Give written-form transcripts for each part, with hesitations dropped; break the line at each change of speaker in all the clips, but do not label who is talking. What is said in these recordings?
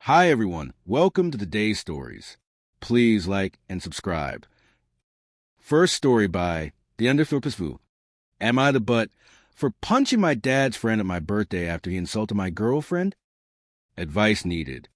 Hi, everyone. Welcome to today's stories. Please like and subscribe. First story by The Underflippersvu. Am I the butt for punching my dad's friend at my birthday after he insulted my girlfriend? Advice needed.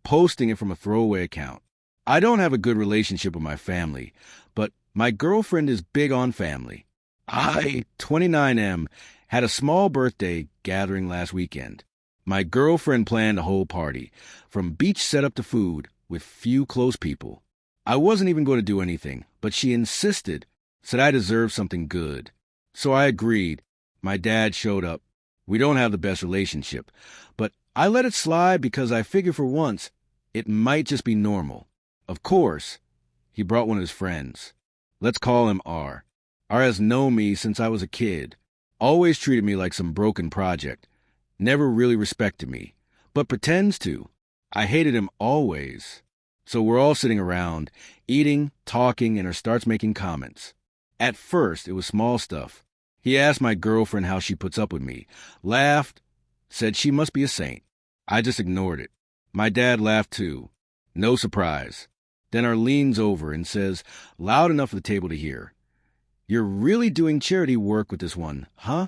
Posting it from a throwaway account. I don't have a good relationship with my family, but my girlfriend is big on family. I, 29M, had a small birthday gathering last weekend. My girlfriend planned a whole party, from beach setup to food, with few close people. I wasn't even going to do anything, but she insisted, said I deserved something good. So I agreed. My dad showed up. We don't have the best relationship, but I let it slide because I figured for once it might just be normal. Of course, he brought one of his friends. Let's call him R. R has known me since I was a kid, always treated me like some broken project. Never really respected me, but pretends to. I hated him always. So we're all sitting around, eating, talking, and he starts making comments. At first, it was small stuff. He asked my girlfriend how she puts up with me, laughed, said she must be a saint. I just ignored it. My dad laughed too. No surprise. Then R leans over and says, loud enough for the table to hear, "You're really doing charity work with this one, huh?"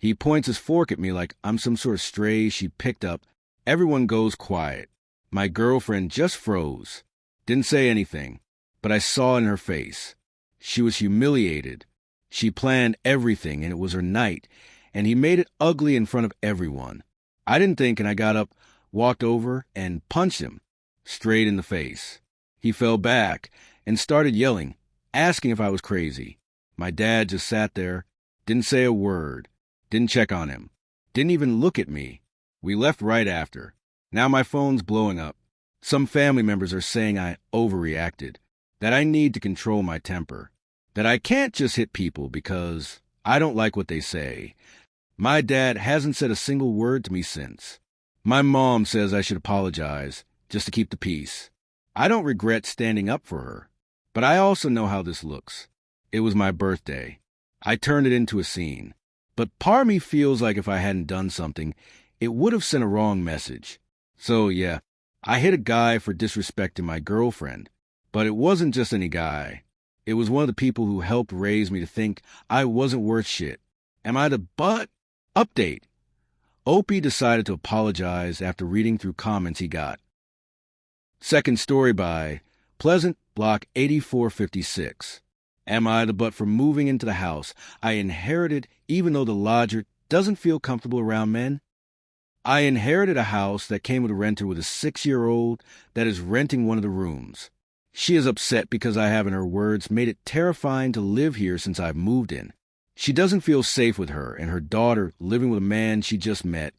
He points his fork at me like I'm some sort of stray she picked up. Everyone goes quiet. My girlfriend just froze. Didn't say anything, but I saw in her face. She was humiliated. She planned everything, and it was her night, and he made it ugly in front of everyone. I didn't think, and I got up, walked over, and punched him, straight in the face. He fell back and started yelling, asking if I was crazy. My dad just sat there, didn't say a word. Didn't check on him. Didn't even look at me. We left right after. Now my phone's blowing up. Some family members are saying I overreacted, that I need to control my temper, that I can't just hit people because I don't like what they say. My dad hasn't said a single word to me since. My mom says I should apologize just to keep the peace. I don't regret standing up for her, but I also know how this looks. It was my birthday. I turned it into a scene. But part of me feels like if I hadn't done something, it would have sent a wrong message. So, yeah, I hit a guy for disrespecting my girlfriend. But it wasn't just any guy. It was one of the people who helped raise me to think I wasn't worth shit. Am I the butt? Update. Opie decided to apologize after reading through comments he got. Second story by Pleasant Block 8456. Am I the butt for moving into the house I inherited even though the lodger doesn't feel comfortable around men? I inherited a house that came with a renter with a 6-year-old that is renting one of the rooms. She is upset because I have, in her words, made it terrifying to live here since I've moved in. She doesn't feel safe with her and her daughter living with a man she just met,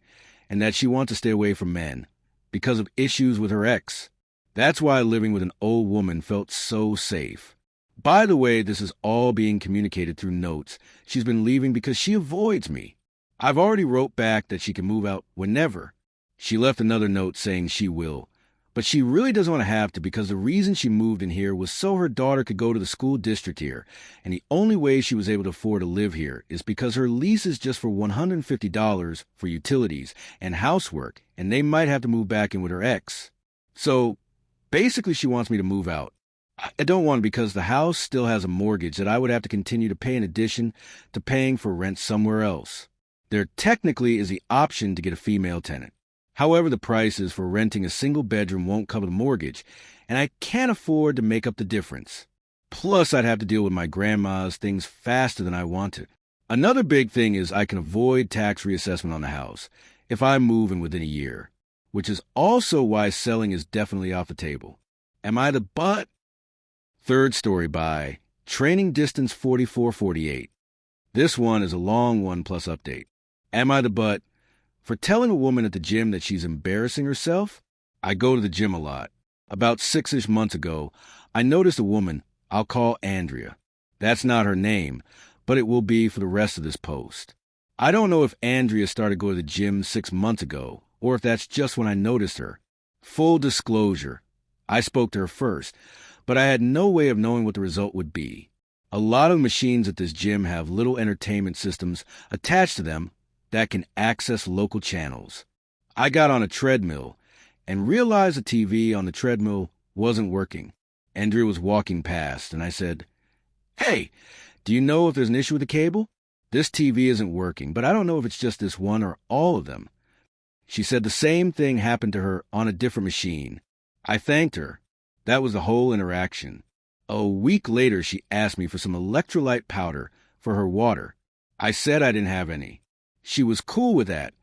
and that she wants to stay away from men because of issues with her ex. That's why living with an old woman felt so safe. By the way, this is all being communicated through notes. She's been leaving because she avoids me. I've already wrote back that she can move out whenever. She left another note saying she will, but she really doesn't want to have to because the reason she moved in here was so her daughter could go to the school district here, and the only way she was able to afford to live here is because her lease is just for $150 for utilities and housework, and they might have to move back in with her ex. So, basically she wants me to move out. I don't want it because the house still has a mortgage that I would have to continue to pay in addition to paying for rent somewhere else. There technically is the option to get a female tenant. However, the prices for renting a single bedroom won't cover the mortgage, and I can't afford to make up the difference. Plus, I'd have to deal with my grandma's things faster than I want to. Another big thing is I can avoid tax reassessment on the house if I move in within a year, which is also why selling is definitely off the table. Am I the butt? Third story by Training Distance 4448. This one is a long one plus update. Am I the butt for telling a woman at the gym that she's embarrassing herself? I go to the gym a lot. About 6-ish months ago, I noticed a woman I'll call Andrea. That's not her name, but it will be for the rest of this post. I don't know if Andrea started going to the gym 6 months ago, or if that's just when I noticed her. Full disclosure, I spoke to her first, but I had no way of knowing what the result would be. A lot of machines at this gym have little entertainment systems attached to them that can access local channels. I got on a treadmill, and realized the TV on the treadmill wasn't working. Andrea was walking past, and I said, "Hey, do you know if there's an issue with the cable? This TV isn't working, but I don't know if it's just this one or all of them." She said the same thing happened to her on a different machine. I thanked her. That was the whole interaction. A week later, she asked me for some electrolyte powder for her water. I said I didn't have any. She was cool with that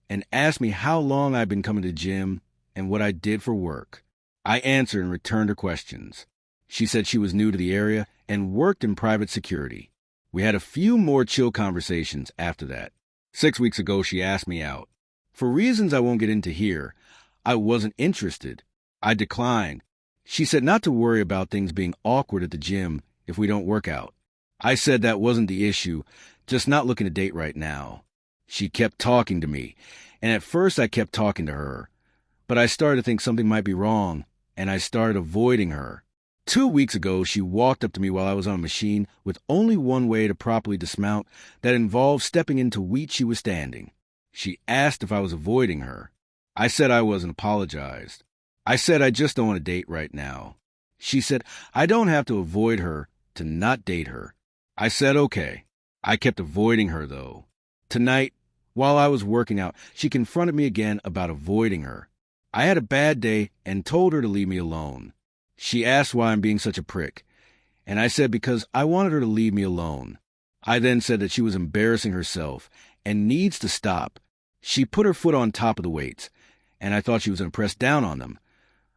and asked me how long I'd been coming to the gym and what I did for work. I answered and returned her questions. She said she was new to the area and worked in private security. We had a few more chill conversations after that. 6 weeks ago, she asked me out. For reasons I won't get into here, I wasn't interested. I declined. She said not to worry about things being awkward at the gym if we don't work out. I said that wasn't the issue, just not looking to date right now. She kept talking to me, and at first I kept talking to her. But I started to think something might be wrong, and I started avoiding her. 2 weeks ago, she walked up to me while I was on a machine with only one way to properly dismount that involved stepping into wheat she was standing. She asked if I was avoiding her. I said I was and apologized. I said I just don't want to date right now. She said I don't have to avoid her to not date her. I said okay. I kept avoiding her, though. Tonight, while I was working out, she confronted me again about avoiding her. I had a bad day and told her to leave me alone. She asked why I'm being such a prick, and I said because I wanted her to leave me alone. I then said that she was embarrassing herself and needs to stop. She put her foot on top of the weights, and I thought she was going to press down on them.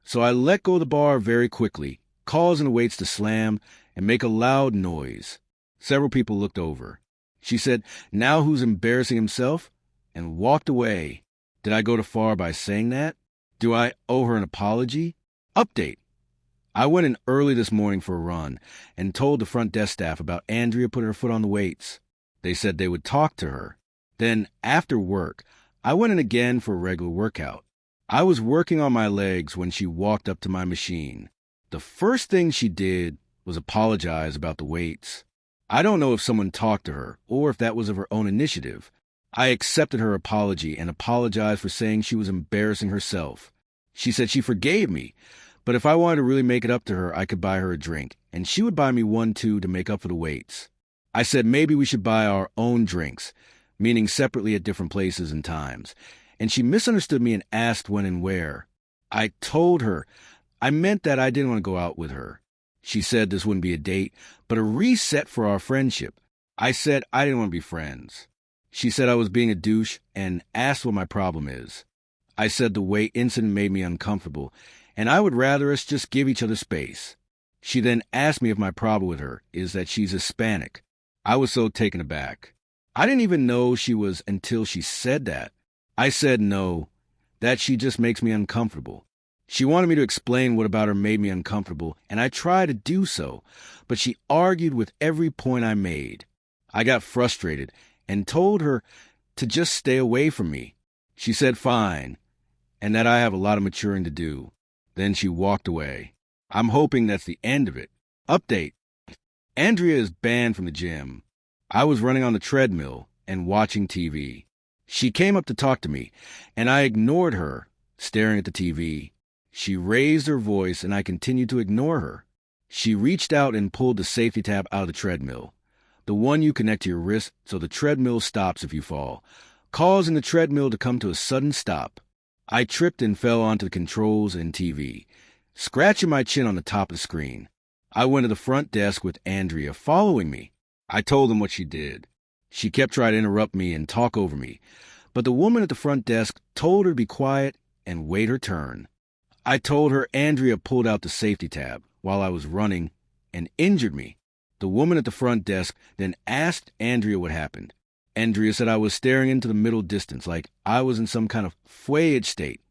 So I let go of the bar very quickly, causing the weights to slam and make a loud noise. Several people looked over. She said, "Now who's embarrassing himself?" and walked away. Did I go too far by saying that? Do I owe her an apology? Update. I went in early this morning for a run and told the front desk staff about Andrea putting her foot on the weights. They said they would talk to her. Then, after work, I went in again for a regular workout. I was working on my legs when she walked up to my machine. The first thing she did was apologize about the weights. I don't know if someone talked to her or if that was of her own initiative. I accepted her apology and apologized for saying she was embarrassing herself. She said she forgave me, but if I wanted to really make it up to her, I could buy her a drink, and she would buy me one too to make up for the weights. I said maybe we should buy our own drinks, meaning separately at different places and times, and she misunderstood me and asked when and where. I told her I meant that I didn't want to go out with her. She said this wouldn't be a date, but a reset for our friendship. I said I didn't want to be friends. She said I was being a douche and asked what my problem is. I said the weight incident made me uncomfortable, and I would rather us just give each other space. She then asked me if my problem with her is that she's Hispanic. I was so taken aback. I didn't even know she was until she said that. I said no, that she just makes me uncomfortable. She wanted me to explain what about her made me uncomfortable, and I tried to do so, but she argued with every point I made. I got frustrated and told her to just stay away from me. She said fine, and that I have a lot of maturing to do. Then she walked away. I'm hoping that's the end of it. Update. Andrea is banned from the gym. I was running on the treadmill and watching TV. She came up to talk to me, and I ignored her, staring at the TV. She raised her voice, and I continued to ignore her. She reached out and pulled the safety tab out of the treadmill, the one you connect to your wrist so the treadmill stops if you fall, causing the treadmill to come to a sudden stop. I tripped and fell onto the controls and TV, scratching my chin on the top of the screen. I went to the front desk with Andrea following me. I told them what she did. She kept trying to interrupt me and talk over me, but the woman at the front desk told her to be quiet and wait her turn. I told her Andrea pulled out the safety tab while I was running and injured me. The woman at the front desk then asked Andrea what happened. Andrea said I was staring into the middle distance like I was in some kind of fwayage state,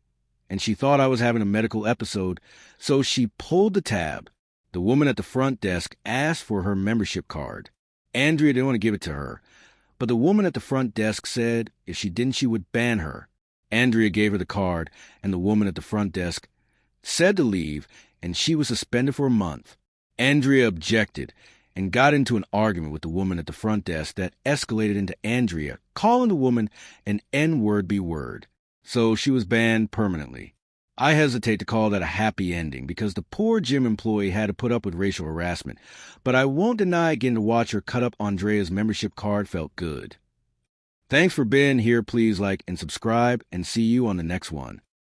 and she thought I was having a medical episode, so she pulled the tab. The woman at the front desk asked for her membership card. Andrea didn't want to give it to her, but the woman at the front desk said if she didn't, she would ban her. Andrea gave her the card, and the woman at the front desk said to leave, and she was suspended for a month. Andrea objected and got into an argument with the woman at the front desk that escalated into Andrea calling the woman an N-word B word, so she was banned permanently. I hesitate to call that a happy ending because the poor gym employee had to put up with racial harassment, but I won't deny getting to watch her cut up Andrea's membership card felt good. Thanks for being here. Please like and subscribe, and see you on the next one.